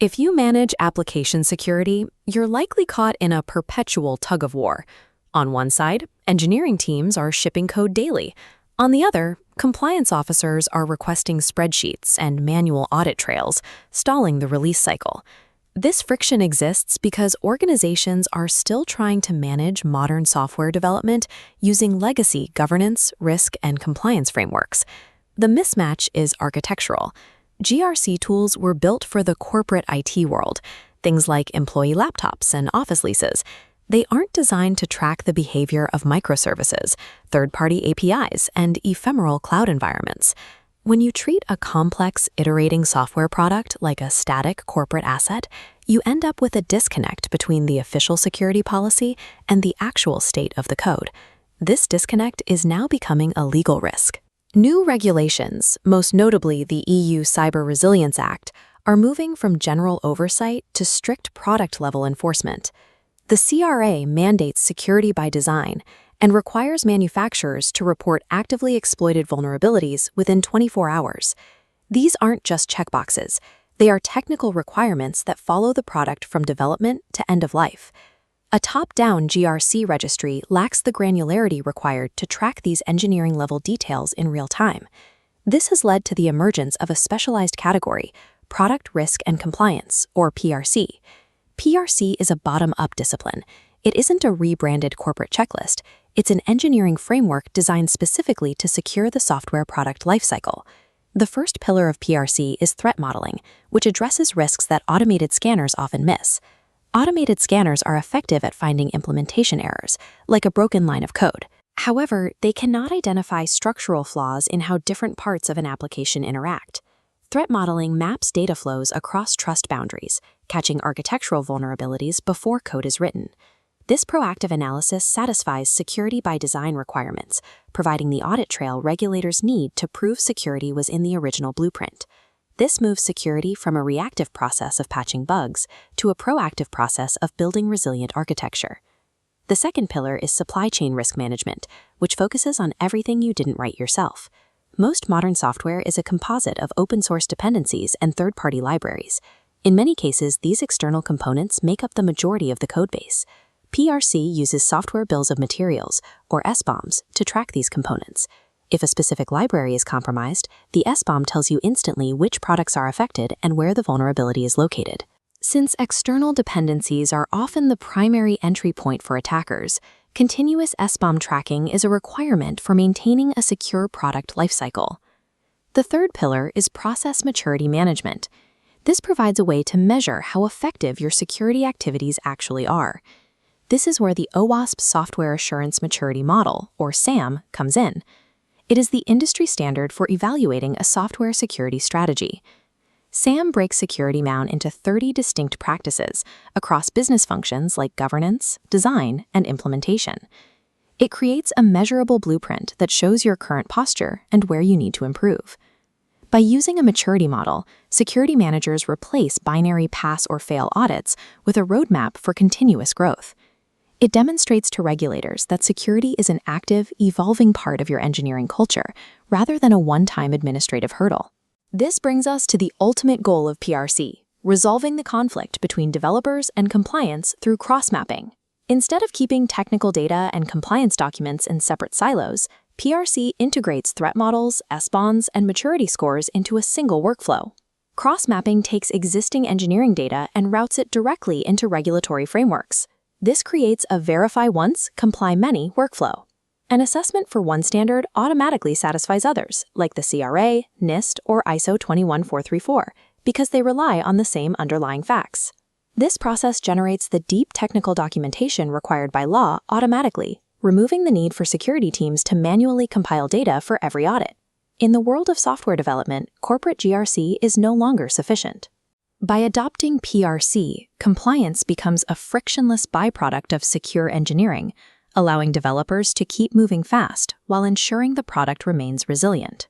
If you manage application security, you're likely caught in a perpetual tug-of-war. On one side, engineering teams are shipping code daily. On the other, compliance officers are requesting spreadsheets and manual audit trails, stalling the release cycle. This friction exists because organizations are still trying to manage modern software development using legacy governance, risk, and compliance frameworks. The mismatch is architectural. GRC tools were built for the corporate IT world, things like employee laptops and office leases. They aren't designed to track the behavior of microservices, third-party APIs, and ephemeral cloud environments. When you treat a complex, iterating software product like a static corporate asset, you end up with a disconnect between the official security policy and the actual state of the code. This disconnect is now becoming a legal risk. New regulations, most notably the EU Cyber Resilience Act, are moving from general oversight to strict product-level enforcement. The CRA mandates security by design and requires manufacturers to report actively exploited vulnerabilities within 24 hours. These aren't just checkboxes. They are technical requirements that follow the product from development to end of life. A top-down GRC registry lacks the granularity required to track these engineering-level details in real time. This has led to the emergence of a specialized category, Product Risk and Compliance, or PRC. PRC is a bottom-up discipline. It isn't a rebranded corporate checklist. It's an engineering framework designed specifically to secure the software product lifecycle. The first pillar of PRC is threat modeling, which addresses risks that automated scanners often miss. Automated scanners are effective at finding implementation errors, like a broken line of code. However, they cannot identify structural flaws in how different parts of an application interact. Threat modeling maps data flows across trust boundaries, catching architectural vulnerabilities before code is written. This proactive analysis satisfies security by design requirements, providing the audit trail regulators need to prove security was in the original blueprint. This moves security from a reactive process of patching bugs to a proactive process of building resilient architecture. The second pillar is supply chain risk management, which focuses on everything you didn't write yourself. Most modern software is a composite of open-source dependencies and third-party libraries. In many cases, these external components make up the majority of the codebase. PRC uses software bills of materials, or SBOMs, to track these components. If a specific library is compromised, the SBOM tells you instantly which products are affected and where the vulnerability is located. Since external dependencies are often the primary entry point for attackers, continuous SBOM tracking is a requirement for maintaining a secure product lifecycle. The third pillar is process maturity management. This provides a way to measure how effective your security activities actually are. This is where the OWASP Software Assurance Maturity Model, or SAMM, comes in. It is the industry standard for evaluating a software security strategy. SAMM breaks security down into 30 distinct practices across business functions like governance, design, and implementation. It creates a measurable blueprint that shows your current posture and where you need to improve. By using a maturity model, security managers replace binary pass or fail audits with a roadmap for continuous growth. It demonstrates to regulators that security is an active, evolving part of your engineering culture, rather than a one-time administrative hurdle. This brings us to the ultimate goal of PRC, resolving the conflict between developers and compliance through cross-mapping. Instead of keeping technical data and compliance documents in separate silos, PRC integrates threat models, SBOMs, and maturity scores into a single workflow. Cross-mapping takes existing engineering data and routes it directly into regulatory frameworks. This creates a verify once, comply many workflow. An assessment for one standard automatically satisfies others, like the CRA, NIST, or ISO 21434, because they rely on the same underlying facts. This process generates the deep technical documentation required by law automatically, removing the need for security teams to manually compile data for every audit. In the world of software development, corporate GRC is no longer sufficient. By adopting PRC, compliance becomes a frictionless byproduct of secure engineering, allowing developers to keep moving fast while ensuring the product remains resilient.